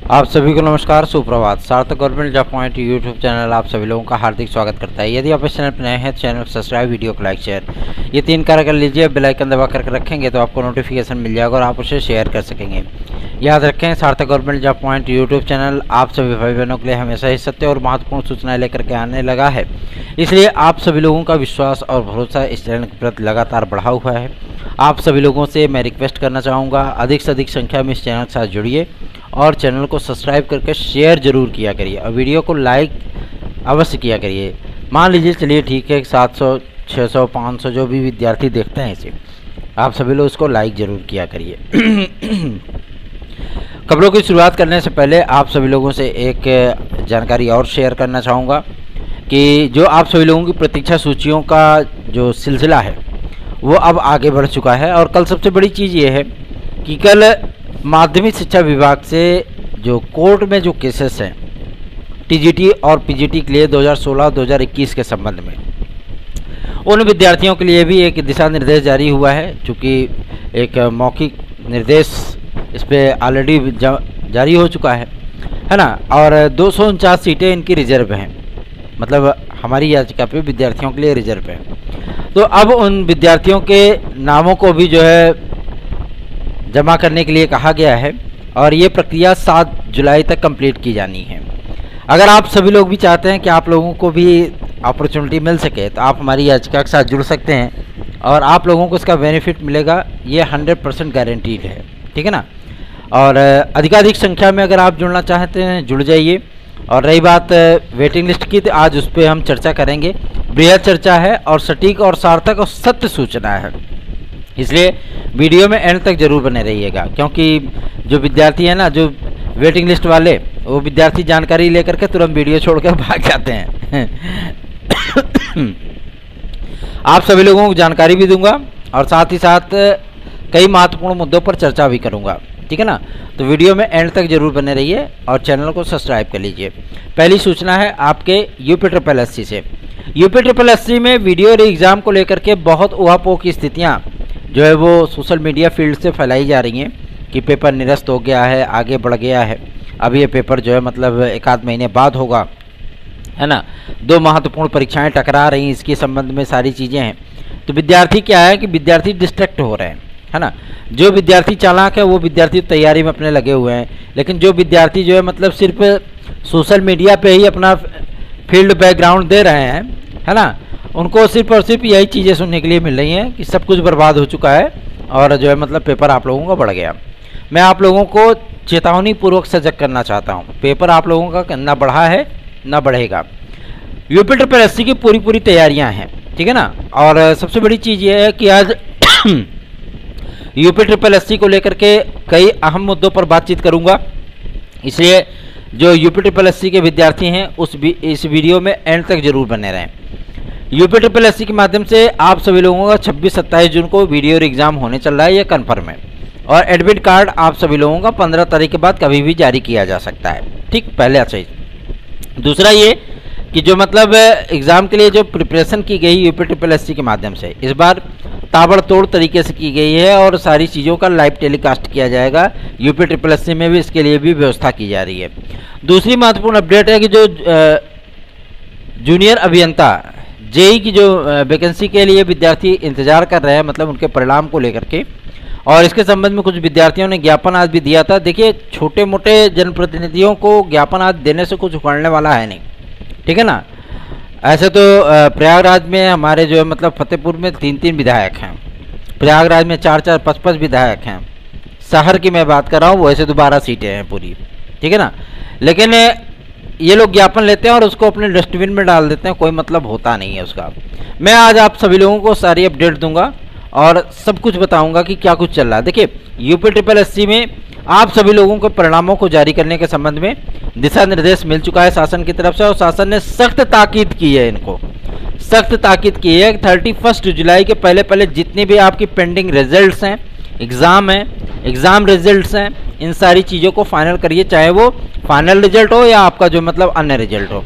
आप सभी को नमस्कार, सुप्रभात। सार्थक government job point YouTube channel आप सभी लोगों का हार्दिक स्वागत करता है। यदि आप इस चैनल पर नए हैं तो चैनल को सब्सक्राइब, वीडियो को लाइक, शेयर ये 3 कार्य कर लीजिए। बेल आइकन दबा करके रखेंगे तो आपको नोटिफिकेशन मिल जाएगा और आप उसे शेयर कर सकेंगे। याद रखें, सार्थक government job point YouTube channel आप सभी भाई बहनों के लिए हमेशा ही सत्य और महत्वपूर्ण सूचनाएं लेकर के आने लगा है। इसलिए आप सभी लोगों का विश्वास और भरोसा इस चैनल के प्रति लगातार बढ़ा हुआ है। आप सभी लोगों से मैं रिक्वेस्ट करना चाहूँगा, अधिक से अधिक संख्या में इस चैनल के साथ जुड़िए और चैनल को सब्सक्राइब करके शेयर जरूर किया करिए और वीडियो को लाइक अवश्य किया करिए। मान लीजिए, चलिए ठीक है, 700, 600, 500 जो भी विद्यार्थी देखते हैं इसे, आप सभी लोग इसको लाइक जरूर किया करिए। खबरों की शुरुआत करने से पहले आप सभी लोगों से एक जानकारी और शेयर करना चाहूँगा कि जो आप सभी लोगों की प्रतीक्षा सूचियों का जो सिलसिला है वो अब आगे बढ़ चुका है। और कल सबसे बड़ी चीज़ ये है कि कल माध्यमिक शिक्षा विभाग से जो कोर्ट में जो केसेस हैं टीजीटी और पीजीटी के लिए 2016-2021 के संबंध में, उन विद्यार्थियों के लिए भी एक दिशा निर्देश जारी हुआ है। चूँकि एक मौखिक निर्देश इस पर ऑलरेडी जारी हो चुका है ना, और 249 सीटें इनकी रिजर्व हैं, मतलब हमारी याचिका पे विद्यार्थियों के लिए रिजर्व है। तो अब उन विद्यार्थियों के नामों को भी जो है जमा करने के लिए कहा गया है और ये प्रक्रिया 7 जुलाई तक कंप्लीट की जानी है। अगर आप सभी लोग भी चाहते हैं कि आप लोगों को भी अपॉर्चुनिटी मिल सके तो आप हमारी याचिका के साथ जुड़ सकते हैं और आप लोगों को इसका बेनिफिट मिलेगा, ये 100% गारंटीड है, ठीक है ना। और अधिकाधिक संख्या में अगर आप जुड़ना चाहते हैं जुड़ जाइए। और रही बात वेटिंग लिस्ट की, तो आज उस पर हम चर्चा करेंगे। बृहद चर्चा है और सटीक और सार्थक और सत्य सूचना है, इसलिए वीडियो में एंड तक जरूर बने रहिएगा। क्योंकि जो विद्यार्थी हैं ना, जो वेटिंग लिस्ट वाले, वो विद्यार्थी जानकारी लेकर के तुरंत वीडियो छोड़कर भाग जाते हैं। आप सभी लोगों को जानकारी भी दूंगा और साथ ही साथ कई महत्वपूर्ण मुद्दों पर चर्चा भी करूंगा, ठीक है ना। तो वीडियो में एंड तक जरूर बने रहिए और चैनल को सब्सक्राइब कर लीजिए। पहली सूचना है आपके यूपीएससी से। यूपीएससी में वीडियो एग्ज़ाम को लेकर के बहुत उहापोह की स्थितियाँ जो है वो सोशल मीडिया फील्ड से फैलाई जा रही हैं कि पेपर निरस्त हो गया है, आगे बढ़ गया है, अब ये पेपर जो है मतलब 1 आध महीने बाद होगा, है ना। 2 महत्वपूर्ण परीक्षाएं टकरा रही हैं, इसके संबंध में सारी चीज़ें हैं। तो विद्यार्थी क्या है कि विद्यार्थी डिस्ट्रैक्ट हो रहे हैं, है ना। जो विद्यार्थी चालाक है वो विद्यार्थी तैयारी में अपने लगे हुए हैं, लेकिन जो विद्यार्थी जो है मतलब सिर्फ सोशल मीडिया पे ही अपना फील्ड बैकग्राउंड दे रहे हैं, है ना, उनको सिर्फ और सिर्फ यही चीज़ें सुनने के लिए मिल रही हैं कि सब कुछ बर्बाद हो चुका है और जो है मतलब पेपर आप लोगों का बढ़ गया। मैं आप लोगों को चेतावनी पूर्वक सजग करना चाहता हूँ, पेपर आप लोगों का ना बढ़ा है ना बढ़ेगा। यूपीएससी की पूरी तैयारियाँ हैं, ठीक है ना। और सबसे बड़ी चीज़ ये है कि आज यूपीएससी को लेकर के कई अहम मुद्दों पर बातचीत करूँगा, इसलिए जो यूपीएससी के विद्यार्थी हैं इस वीडियो में एंड तक जरूर बने रहें। यूपीएससी के माध्यम से आप सभी लोगों का 26-27 जून को वीडियो एग्ज़ाम होने चल रहा है, ये कन्फर्म है। और एडमिट कार्ड आप सभी लोगों का 15 तारीख के बाद कभी भी जारी किया जा सकता है, ठीक, पहले अच्छा ही। दूसरा ये कि जो मतलब एग्ज़ाम के लिए जो प्रिपरेशन की गई यूपीएससी के माध्यम से इस बार ताबड़तोड़ तरीके से की गई है और सारी चीज़ों का लाइव टेलीकास्ट किया जाएगा। यूपीएससी में भी इसके लिए भी व्यवस्था की जा रही है। दूसरी महत्वपूर्ण अपडेट है कि जो जूनियर अभियंता जेई की जो वैकेंसी के लिए विद्यार्थी इंतजार कर रहे हैं, मतलब उनके परिणाम को लेकर के, और इसके संबंध में कुछ विद्यार्थियों ने ज्ञापन आज भी दिया था। देखिए, छोटे मोटे जनप्रतिनिधियों को ज्ञापन आज देने से कुछ उखड़ने वाला है नहीं, ठीक है ना। ऐसे तो प्रयागराज में हमारे जो है मतलब फतेहपुर में 3-3 विधायक हैं, प्रयागराज में 4-4, 5-5 विधायक हैं। शहर की मैं बात कर रहा हूँ, वैसे तो 12 सीटें हैं पूरी, ठीक है ना। लेकिन ये लोग ज्ञापन लेते हैं और उसको अपने डस्टबिन में डाल देते हैं, कोई मतलब होता नहीं है उसका। मैं आज आप सभी लोगों को सारी अपडेट दूंगा और सब कुछ बताऊंगा कि क्या कुछ चल रहा है। देखिए, यूपीएससी में आप सभी लोगों के परिणामों को जारी करने के संबंध में दिशा निर्देश मिल चुका है शासन की तरफ से, और शासन ने सख्त ताकीद की है, इनको सख्त ताकीद की है कि 31 जुलाई के पहले जितने भी आपकी पेंडिंग रिजल्ट्स हैं, एग्ज़ाम हैं, एग्ज़ाम रिजल्ट्स हैं, इन सारी चीज़ों को फाइनल करिए, चाहे वो फाइनल रिजल्ट हो या आपका जो मतलब अन्य रिजल्ट हो,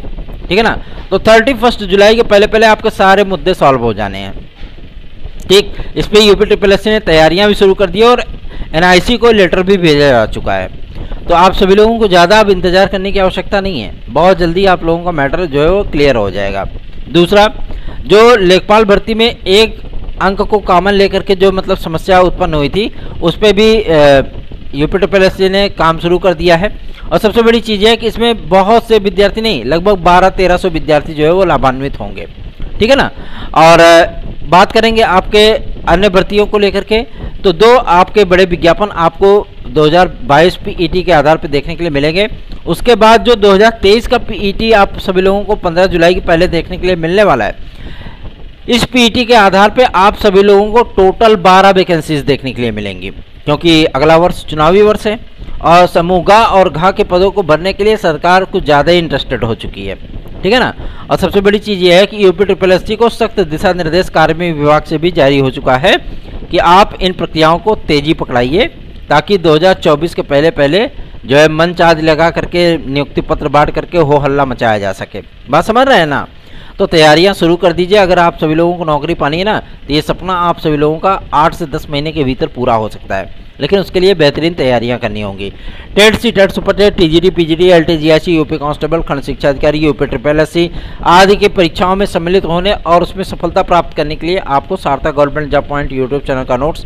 ठीक है ना। तो 31 जुलाई के पहले आपके सारे मुद्दे सॉल्व हो जाने हैं, ठीक। इस पर यूपीएससी ने तैयारियां भी शुरू कर दी और एनआईसी को लेटर भी भेजा जा चुका है। तो आप सभी लोगों को ज़्यादा अब इंतज़ार करने की आवश्यकता नहीं है, बहुत जल्दी आप लोगों का मैटर जो है वो क्लियर हो जाएगा। दूसरा, जो लेखपाल भर्ती में एक अंक को कॉमन लेकर के जो मतलब समस्या उत्पन्न हुई थी, उस पर भी यूपीट्रिपलएससी ने काम शुरू कर दिया है। और सबसे बड़ी चीज़ है कि इसमें बहुत से विद्यार्थी नहीं, लगभग 1200-1300 विद्यार्थी जो है वो लाभान्वित होंगे, ठीक है ना। और बात करेंगे आपके अन्य भर्तियों को लेकर के, तो 2 आपके बड़े विज्ञापन आपको 2022 पीईटी के आधार पर देखने के लिए मिलेंगे। उसके बाद जो 2023 का पीईटी आप सभी लोगों को 15 जुलाई के पहले देखने के लिए मिलने वाला है, इस पीईटी के आधार पे आप सभी लोगों को टोटल 12 वैकेंसीज देखने के लिए मिलेंगी, क्योंकि अगला वर्ष चुनावी वर्ष है और समूह ग और घ के पदों को भरने के लिए सरकार कुछ ज़्यादा ही इंटरेस्टेड हो चुकी है, ठीक है ना। और सबसे बड़ी चीज़ ये है कि यूपीट्रिपलएससी को सख्त दिशा निर्देश कार्मिक विभाग से भी जारी हो चुका है कि आप इन प्रक्रियाओं को तेजी पकड़ाइए, ताकि 2024 के पहले जो है मंच आदि लगा करके नियुक्ति पत्र बांट करके हो हल्ला मचाया जा सके। बात समझ रहे हैं ना। तो तैयारियां शुरू कर दीजिए। अगर आप सभी लोगों को नौकरी पानी है ना, तो ये सपना आप सभी लोगों का 8 से 10 महीने के भीतर पूरा हो सकता है, लेकिन उसके लिए बेहतरीन तैयारियां करनी होंगी। TET C, TET super TET, TGT, PGT, LT, GIC, UP constable, खंड शिक्षा अधिकारी, यूपीट्रिपलएससी आदि की परीक्षाओं में सम्मिलित होने और उसमें सफलता प्राप्त करने के लिए आपको सार्थक government job point YouTube channel का नोट्स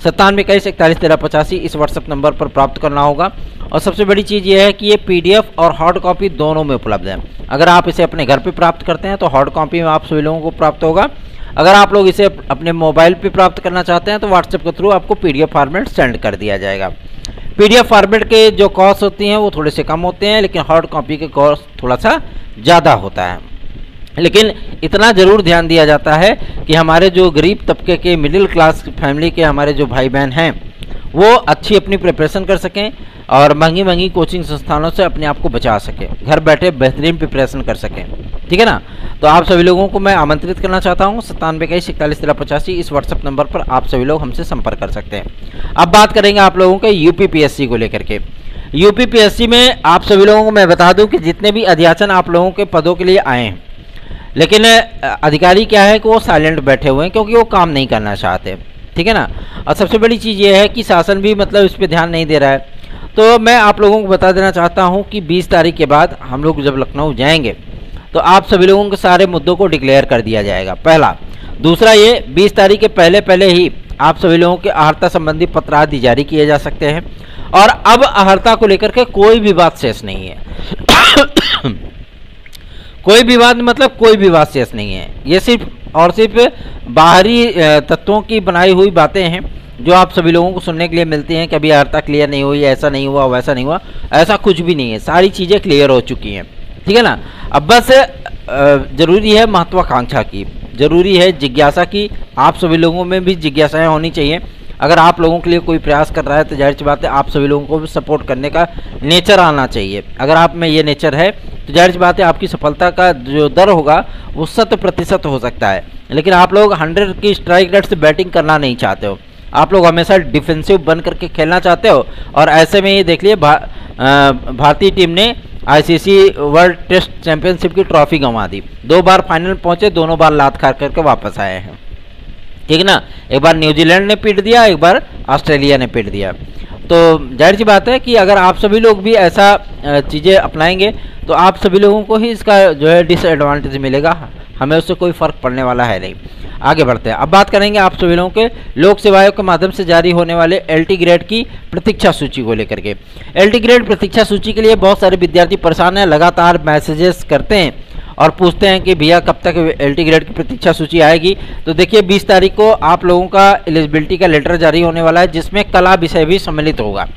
9721411385 इस व्हाट्सएप नंबर पर प्राप्त करना होगा। और सबसे बड़ी चीज़ ये है कि ये पीडीएफ और हार्ड कॉपी दोनों में उपलब्ध है। अगर आप इसे अपने घर पे प्राप्त करते हैं तो हार्ड कॉपी में आप सभी लोगों को प्राप्त होगा। अगर आप लोग इसे अपने मोबाइल पे प्राप्त करना चाहते हैं तो व्हाट्सएप के थ्रू आपको पीडीएफ फॉर्मेट सेंड कर दिया जाएगा। पीडीएफ फॉर्मेट के जो कॉस्ट होती हैं वो थोड़े से कम होते हैं, लेकिन हार्ड कॉपी के कॉस्ट थोड़ा सा ज़्यादा होता है। लेकिन इतना ज़रूर ध्यान दिया जाता है कि हमारे जो गरीब तबके के मिडिल क्लास फैमिली के हमारे जो भाई बहन हैं वो अच्छी अपनी प्रिपरेशन कर सकें और महंगी महंगी कोचिंग संस्थानों से अपने आप को बचा सकें, घर बैठे बेहतरीन प्रिपरेशन कर सकें, ठीक है ना। तो आप सभी लोगों को मैं आमंत्रित करना चाहता हूँ 9721411385 इस व्हाट्सएप नंबर पर आप सभी लोग हमसे संपर्क कर सकते हैं। अब बात करेंगे आप लोगों के यूपीपीएससी को लेकर के। यूपीपीएससी में आप सभी लोगों को मैं बता दूँ कि जितने भी अध्याचन आप लोगों के पदों के लिए आए हैं, लेकिन अधिकारी क्या है कि वो साइलेंट बैठे हुए हैं क्योंकि वो काम नहीं करना चाहते, ठीक है ना। और सबसे बड़ी चीज़ ये है कि शासन भी मतलब इस पर ध्यान नहीं दे रहा है। तो मैं आप लोगों को बता देना चाहता हूँ कि 20 तारीख के बाद हम लोग जब लखनऊ जाएंगे तो आप सभी लोगों के सारे मुद्दों को डिक्लेयर कर दिया जाएगा, पहला। दूसरा, ये 20 तारीख के पहले ही आप सभी लोगों के अहर्ता संबंधी पत्र आदि जारी किए जा सकते हैं। और अब अहर्ता को लेकर के कोई भी बात शेष नहीं है कोई विवाद मतलब कोई विवाद शेष नहीं है। ये सिर्फ और सिर्फ बाहरी तत्वों की बनाई हुई बातें हैं जो आप सभी लोगों को सुनने के लिए मिलती हैं कि अभी अहर्ता क्लियर नहीं हुई, ऐसा नहीं हुआ, वैसा नहीं हुआ। ऐसा कुछ भी नहीं है, सारी चीज़ें क्लियर हो चुकी हैं, ठीक है ना। अब बस ज़रूरी है महत्वाकांक्षा की, ज़रूरी है जिज्ञासा की। आप सभी लोगों में भी जिज्ञासाएँ होनी चाहिए। अगर आप लोगों के लिए कोई प्रयास कर रहा है तो जाहिर सी बात है आप सभी लोगों को भी सपोर्ट करने का नेचर आना चाहिए। अगर आप में ये नेचर है तो जाहिर सी बात है आपकी सफलता का जो दर होगा वो 100% हो सकता है। लेकिन आप लोग 100 की स्ट्राइक रेट से बैटिंग करना नहीं चाहते हो, आप लोग हमेशा डिफेंसिव बन करके खेलना चाहते हो। और ऐसे में ये देख लिए भारतीय टीम ने आईसीसी वर्ल्ड टेस्ट चैंपियनशिप की ट्रॉफी गंवा दी। 2 बार फाइनल पहुंचे, दोनों बार लात खा करके वापस आए हैं, ठीक है ना। एक बार न्यूजीलैंड ने पीट दिया, एक बार ऑस्ट्रेलिया ने पीट दिया। तो जाहिर सी बात है कि अगर आप सभी लोग भी ऐसा चीज़ें अपनाएंगे तो आप सभी लोगों को ही इसका जो है डिसएडवांटेज मिलेगा, हमें उससे कोई फ़र्क पड़ने वाला है नहीं। आगे बढ़ते हैं। अब बात करेंगे आप सभी लोगों के लोक सेवा आयोग के माध्यम से जारी होने वाले एलटी ग्रेड की प्रतीक्षा सूची को लेकर के। एलटी ग्रेड प्रतीक्षा सूची के लिए बहुत सारे विद्यार्थी परेशान हैं, लगातार मैसेजेस करते हैं और पूछते हैं कि भैया कब तक एलटी ग्रेड की प्रतीक्षा सूची आएगी। तो देखिए 20 तारीख को आप लोगों का एलिजिबिलिटी का लेटर जारी होने वाला है, जिसमें कला विषय भी सम्मिलित होगा।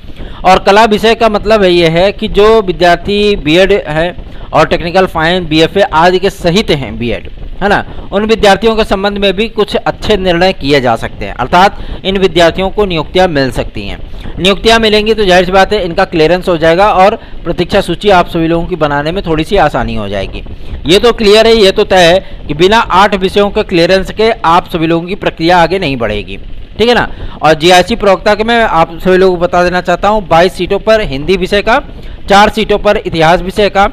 और कला विषय का मतलब ये है कि जो विद्यार्थी बीएड है और टेक्निकल फाइन, बीएफए आदि के सहित हैं बीएड, है ना, उन विद्यार्थियों के संबंध में भी कुछ अच्छे निर्णय किए जा सकते हैं। अर्थात इन विद्यार्थियों को नियुक्तियां मिल सकती हैं। नियुक्तियां मिलेंगी तो जाहिर सी बात है इनका क्लियरेंस हो जाएगा और प्रतीक्षा सूची आप सभी लोगों की बनाने में थोड़ी सी आसानी हो जाएगी। ये तो क्लियर है, ये तो तय है कि बिना 8 विषयों के क्लियरेंस के आप सभी लोगों की प्रक्रिया आगे नहीं बढ़ेगी, ठीक है ना। और जीआईसी प्रवक्ता के मैं आप सभी लोगों को बता देना चाहता हूँ 22 सीटों पर हिंदी विषय का, 4 सीटों पर इतिहास विषय का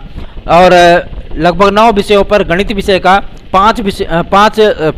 और लगभग 9 विषयों पर गणित विषय का, 5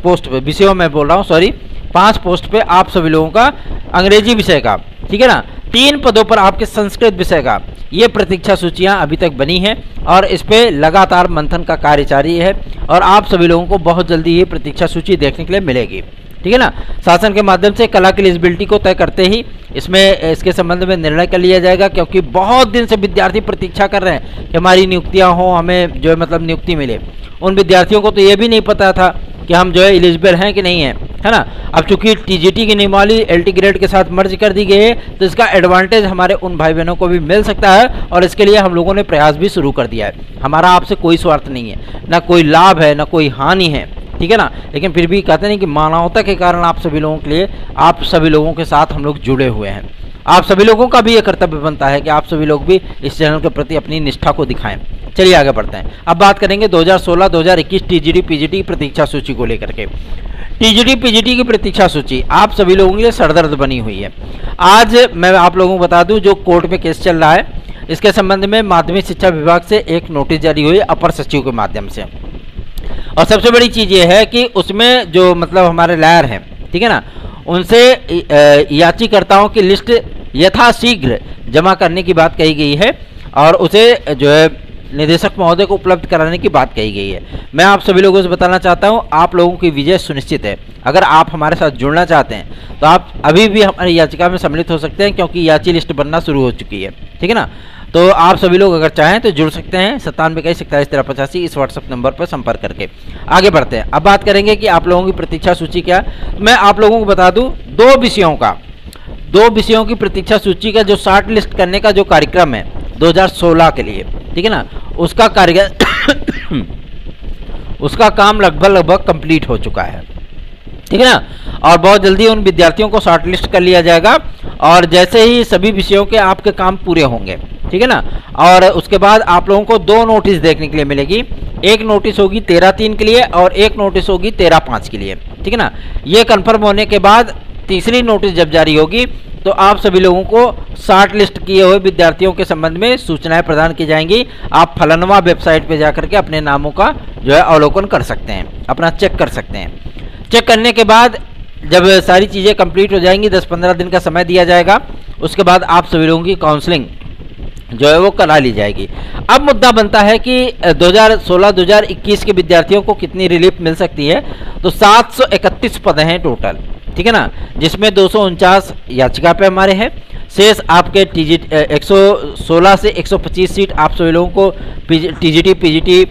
पोस्ट विषयों में बोल रहा हूँ, सॉरी 5 पोस्ट पे आप सभी लोगों का अंग्रेजी विषय का ठीक है ना। 3 पदों पर आपके संस्कृत विषय का ये प्रतीक्षा सूचियां अभी तक बनी हैं और इस पे लगातार मंथन का कार्य जारी है और आप सभी लोगों को बहुत जल्दी ये प्रतीक्षा सूची देखने के लिए मिलेगी, ठीक है ना। शासन के माध्यम से कला की एलिजिबिलिटी को तय करते ही इसमें इसके संबंध में निर्णय कर लिया जाएगा, क्योंकि बहुत दिन से विद्यार्थी प्रतीक्षा कर रहे हैं कि हमारी नियुक्तियां हो, हमें जो है मतलब नियुक्ति मिले। उन विद्यार्थियों को तो ये भी नहीं पता था कि हम जो है एलिजिबल हैं कि नहीं है, है ना। अब चूंकि टीजीटी की नियमावली एलटी ग्रेड के साथ मर्ज कर दी गई है तो इसका एडवांटेज हमारे उन भाई बहनों को भी मिल सकता है और इसके लिए हम लोगों ने प्रयास भी शुरू कर दिया है। हमारा आपसे कोई स्वार्थ नहीं है, ना कोई लाभ है, ना कोई हानि है, ठीक है ना। लेकिन फिर भी कहते नहीं कि मानवता के कारण आप सभी लोगों के लिए, आप सभी लोगों के साथ हम लोग जुड़े हुए हैं। आप सभी लोगों का भी ये कर्तव्य बनता है कि आप सभी लोग भी इस चैनल के प्रति अपनी निष्ठा को दिखाएं। चलिए आगे बढ़ते हैं। अब बात करेंगे 2016-2021 टीजीटी पीजीटी प्रतीक्षा सूची को लेकर के। टीजीटी पीजीटी की प्रतीक्षा सूची आप सभी लोगों के लिए सरदर्द बनी हुई है। आज मैं आप लोगों को बता दूं, जो कोर्ट में केस चल रहा है इसके संबंध में माध्यमिक शिक्षा विभाग से एक नोटिस जारी हुई अपर सचिव के माध्यम से। और सबसे बड़ी चीज़ ये है कि उसमें जो मतलब हमारे लायर हैं, ठीक है ना, उनसे याचिकाकर्ताओं की लिस्ट यथाशीघ्र जमा करने की बात कही गई है और उसे जो है निदेशक महोदय को उपलब्ध कराने की बात कही गई है। मैं आप सभी लोगों से बताना चाहता हूं, आप लोगों की विजय सुनिश्चित है। अगर आप हमारे साथ जुड़ना चाहते हैं तो आप अभी भी हमारी याचिका में सम्मिलित हो सकते हैं, क्योंकि याची लिस्ट बनना शुरू हो चुकी है, ठीक है ना। तो आप सभी लोग अगर चाहें तो जुड़ सकते हैं 9721271385 इस व्हाट्सएप नंबर पर संपर्क करके। आगे बढ़ते हैं। अब बात करेंगे कि आप लोगों की प्रतीक्षा सूची क्या। मैं आप लोगों को बता दूं, 2 विषयों की प्रतीक्षा सूची का जो शॉर्ट लिस्ट करने का जो कार्यक्रम है 2016 के लिए, ठीक है ना, उसका कार्य उसका काम लगभग कंप्लीट हो चुका है, ठीक है ना। और बहुत जल्दी उन विद्यार्थियों को शॉर्ट लिस्ट कर लिया जाएगा और जैसे ही सभी विषयों के आपके काम पूरे होंगे, ठीक है ना, और उसके बाद आप लोगों को 2 नोटिस देखने के लिए मिलेगी। एक नोटिस होगी 13/3 के लिए और एक नोटिस होगी 13/5 के लिए, ठीक है ना। ये कंफर्म होने के बाद तीसरी नोटिस जब जारी होगी तो आप सभी लोगों को शॉर्ट लिस्ट किए हुए विद्यार्थियों के संबंध में सूचनाएं प्रदान की जाएंगी। आप फलनवा वेबसाइट पे जाकर के अपने नामों का जो है अवलोकन कर सकते हैं, अपना चेक कर सकते हैं। चेक करने के बाद जब सारी चीज़ें कंप्लीट हो जाएंगी, 10-15 दिन का समय दिया जाएगा, उसके बाद आप सभी लोगों की काउंसलिंग जो है वो करा ली जाएगी। अब मुद्दा बनता है कि 2016-2021 के विद्यार्थियों को कितनी रिलीफ मिल सकती है। तो 731 पद हैं टोटल, ठीक है ना, जिसमें 249 याचिका पे हमारे हैं। शेष आपके टीजीटी 116 से 125 सीट आप सभी लोगों को टीजीटी पीजीटी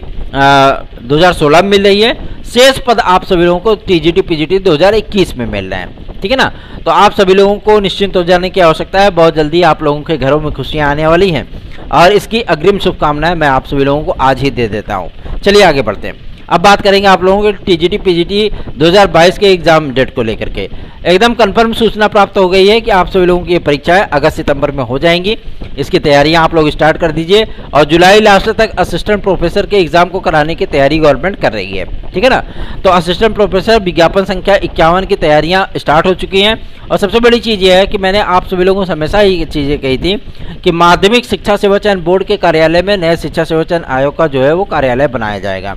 2016 में मिल रही है। शेष पद आप सभी लोगों को टीजीटी पीजीटी 2021 में मिल रहे हैं, ठीक है ना। तो आप सभी लोगों को निश्चिंत हो जाने की आवश्यकता है। बहुत जल्दी आप लोगों के घरों में खुशियां आने वाली हैं और इसकी अग्रिम शुभकामनाएं मैं आप सभी लोगों को आज ही दे देता हूं। चलिए आगे बढ़ते हैं। अब बात करेंगे आप लोगों के टीजीटी पीजीटी 2022 के एग्जाम डेट को लेकर के। एकदम कंफर्म सूचना प्राप्त हो गई है कि आप सभी लोगों की ये परीक्षाएं अगस्त-सितंबर में हो जाएंगी। इसकी तैयारियां आप लोग स्टार्ट कर दीजिए और जुलाई लास्ट तक असिस्टेंट प्रोफेसर के एग्जाम को कराने की तैयारी गवर्नमेंट कर रही है, ठीक है ना। तो असिस्टेंट प्रोफेसर विज्ञापन संख्या 51 की तैयारियां स्टार्ट हो चुकी हैं। और सबसे बड़ी चीज़ ये है कि मैंने आप सभी लोगों से हमेशा ही चीज़ें कही थी कि माध्यमिक शिक्षा सेवा चयन बोर्ड के कार्यालय में नए शिक्षा सेवा चयन आयोग का जो है वो कार्यालय बनाया जाएगा।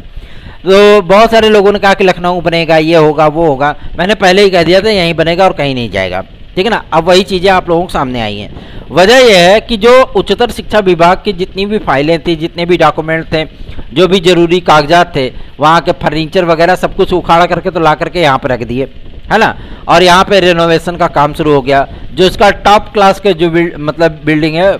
तो बहुत सारे लोगों ने कहा कि लखनऊ बनेगा, ये होगा, वो होगा। मैंने पहले ही कह दिया था यहीं बनेगा और कहीं नहीं जाएगा, ठीक है ना। अब वही चीज़ें आप लोगों के सामने आई हैं। वजह यह है कि जो उच्चतर शिक्षा विभाग की जितनी भी फाइलें थी, जितने भी डॉक्यूमेंट थे, जो भी जरूरी कागजात थे, वहाँ के फर्नीचर वगैरह सब कुछ उखाड़ा करके तो ला करके यहाँ पर रख दिए, है ना। और यहाँ पे रेनोवेशन का काम शुरू हो गया। जो इसका टॉप क्लास के जो मतलब बिल्डिंग है,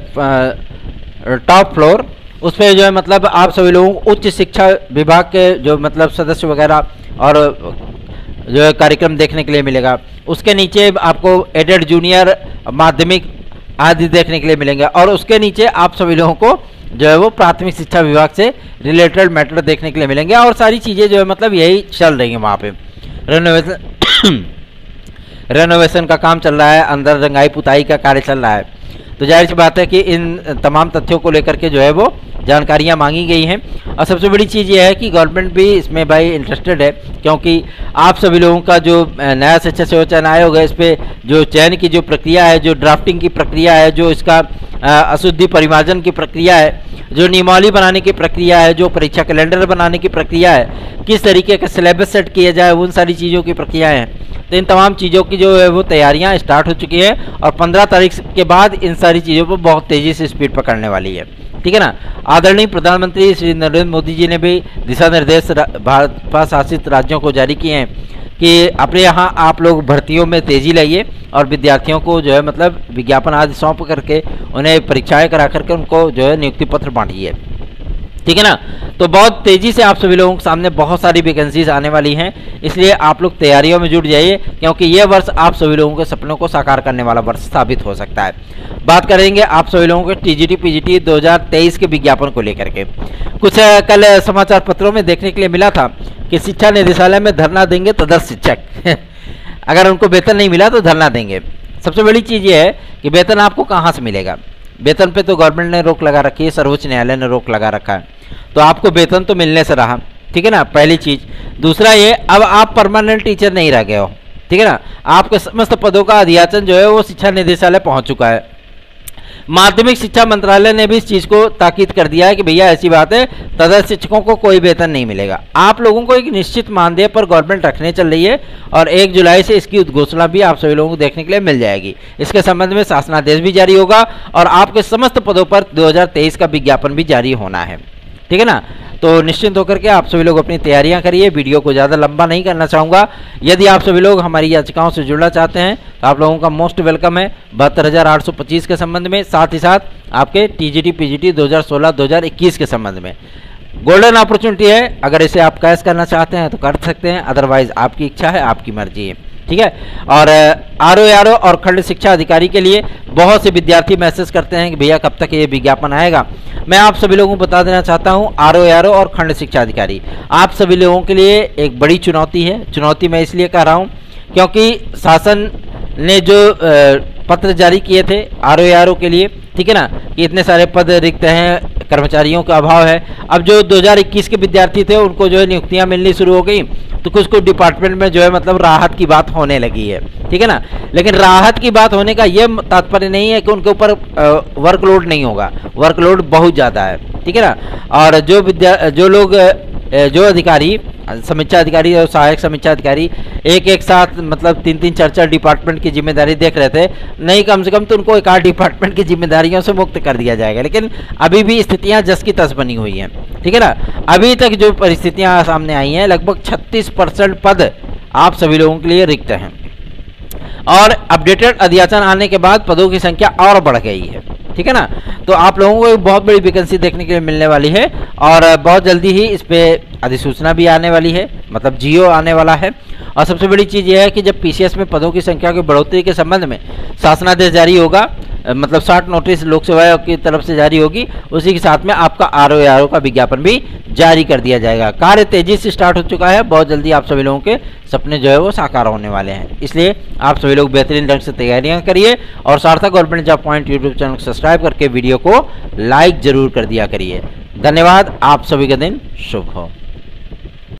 टॉप फ्लोर, उस पर जो है मतलब आप सभी लोगों को उच्च शिक्षा विभाग के जो मतलब सदस्य वगैरह और जो है कार्यक्रम देखने के लिए मिलेगा। उसके नीचे आपको एडेड जूनियर माध्यमिक आदि देखने के लिए मिलेंगे और उसके नीचे आप सभी लोगों को जो है वो प्राथमिक शिक्षा विभाग से रिलेटेड मैटर देखने के लिए मिलेंगे। और सारी चीज़ें जो है मतलब यही चल रही हैं वहाँ पे। रेनोवेशन का काम चल रहा है, अंदर रंगाई पुताई का कार्य चल रहा है। तो जाहिर सी बात है कि इन तमाम तथ्यों को लेकर के जो है वो जानकारियां मांगी गई हैं। और सबसे बड़ी चीज़ ये है कि गवर्नमेंट भी इसमें भाई इंटरेस्टेड है, क्योंकि आप सभी लोगों का जो नया शिक्षा सेवा चयन आयोग है, इस पर जो चयन की जो प्रक्रिया है, जो ड्राफ्टिंग की प्रक्रिया है, जो इसका अशुद्धि परिमार्जन की प्रक्रिया है, जो नियमावली बनाने की प्रक्रिया है, जो परीक्षा कैलेंडर बनाने की प्रक्रिया है, किस तरीके का सिलेबस सेट किया जाए, उन सारी चीज़ों की प्रक्रियाएँ हैं। तो इन तमाम चीज़ों की जो है वो तैयारियां स्टार्ट हो चुकी है और 15 तारीख के बाद इन सारी चीज़ों पर बहुत तेज़ी से स्पीड पकड़ने वाली है। ठीक है ना। आदरणीय प्रधानमंत्री श्री नरेंद्र मोदी जी ने भी दिशा निर्देश भाजपा शासित राज्यों को जारी किए हैं कि अपने यहाँ आप लोग भर्तियों में तेज़ी लाइए और विद्यार्थियों को जो है मतलब विज्ञापन आदि सौंप करके उन्हें परीक्षाएं करा करके उनको जो है नियुक्ति पत्र बांटिए। ठीक है ना। तो बहुत तेज़ी से आप सभी लोगों के सामने बहुत सारी वैकेंसीज आने वाली हैं, इसलिए आप लोग तैयारियों में जुट जाइए, क्योंकि यह वर्ष आप सभी लोगों के सपनों को साकार करने वाला वर्ष साबित हो सकता है। बात करेंगे आप सभी लोगों के टीजीटी पीजीटी 2023 के विज्ञापन को लेकर के। कुछ कल समाचार पत्रों में देखने के लिए मिला था कि शिक्षा निदेशालय में धरना देंगे तदर्थ शिक्षक अगर उनको वेतन नहीं मिला तो धरना देंगे। सबसे बड़ी चीज़ ये है कि वेतन आपको कहाँ से मिलेगा। वेतन पे तो गवर्नमेंट ने रोक लगा रखी है, सर्वोच्च न्यायालय ने रोक लगा रखा है, तो आपको वेतन तो मिलने से रहा। ठीक है ना, पहली चीज़। दूसरा ये, अब आप परमानेंट टीचर नहीं रह गए हो। ठीक है ना, आपके समस्त पदों का अध्याचन जो है वो शिक्षा निदेशालय पहुंच चुका है। माध्यमिक शिक्षा मंत्रालय ने भी इस चीज़ को ताकीद कर दिया है कि भैया ऐसी बात है, तदर्थ शिक्षकों को कोई वेतन नहीं मिलेगा। आप लोगों को एक निश्चित मानदेय पर गवर्नमेंट रखने चल रही है और 1 जुलाई से इसकी उद्घोषणा भी आप सभी लोगों को देखने के लिए मिल जाएगी। इसके संबंध में शासनादेश भी जारी होगा और आपके समस्त पदों पर 2023 का विज्ञापन भी जारी होना है। ठीक है ना। तो निश्चिंत होकर के आप सभी लोग अपनी तैयारियां करिए। वीडियो को ज़्यादा लंबा नहीं करना चाहूँगा। यदि आप सभी लोग हमारी याचिकाओं से जुड़ना चाहते हैं तो आप लोगों का मोस्ट वेलकम है 72,825 के संबंध में, साथ ही साथ आपके टीजीटी पीजीटी 2016-2021 के संबंध में। गोल्डन अपॉर्चुनिटी है, अगर इसे आप कैश करना चाहते हैं तो कर सकते हैं, अदरवाइज आपकी इच्छा है, आपकी मर्जी है। ठीक है। और आरओ और खंड शिक्षा अधिकारी के लिए बहुत से विद्यार्थी मैसेज करते हैं कि भैया कब तक ये विज्ञापन आएगा। मैं आप सभी लोगों को बता देना चाहता हूँ, आरओ और खंड शिक्षा अधिकारी आप सभी लोगों के लिए एक बड़ी चुनौती है। चुनौती मैं इसलिए कह रहा हूँ क्योंकि शासन ने जो पत्र जारी किए थे आरओ के लिए, ठीक है ना, कि इतने सारे पद रिक्त हैं, कर्मचारियों का अभाव है। अब जो 2021 के विद्यार्थी थे उनको जो है नियुक्तियां मिलनी शुरू हो गई, तो कुछ डिपार्टमेंट में जो है मतलब राहत की बात होने लगी है। ठीक है ना। लेकिन राहत की बात होने का ये तात्पर्य नहीं है कि उनके ऊपर वर्कलोड नहीं होगा, वर्कलोड बहुत ज़्यादा है। ठीक है ना। और जो अधिकारी, समीक्षा अधिकारी और सहायक समीक्षा अधिकारी एक साथ मतलब 3-3, 4-4 डिपार्टमेंट की जिम्मेदारी देख रहे थे, नहीं कम से कम तो उनको 1-8 डिपार्टमेंट की जिम्मेदारियों से मुक्त कर दिया जाएगा। लेकिन अभी भी स्थितियां जस की तस बनी हुई हैं। ठीक है ना। अभी तक जो परिस्थितियां सामने आई हैं, लगभग 36% पद आप सभी लोगों के लिए रिक्त हैं और अपडेटेड अध्याचन आने के बाद पदों की संख्या और बढ़ गई है। ठीक है ना। तो आप लोगों को एक बहुत बड़ी वैकेंसी देखने के लिए मिलने वाली है और बहुत जल्दी ही इस पर अधिसूचना भी आने वाली है, मतलब जीओ आने वाला है। और सबसे बड़ी चीज़ यह है कि जब पीसीएस में पदों की संख्या की बढ़ोतरी के संबंध में शासनादेश जारी होगा, मतलब 60 नोटिस लोक सेवा आयोग की तरफ से जारी होगी, उसी के साथ में आपका आरओ का विज्ञापन भी जारी कर दिया जाएगा। कार्य तेजी से स्टार्ट हो चुका है, बहुत जल्दी आप सभी लोगों के सपने जो है वो साकार होने वाले हैं। इसलिए आप सभी लोग बेहतरीन ढंग से तैयारियां करिए और सार्थक government job point YouTube channel को सब्सक्राइब करके वीडियो को लाइक जरूर कर दिया करिए। धन्यवाद। आप सभी का दिन शुभ हो।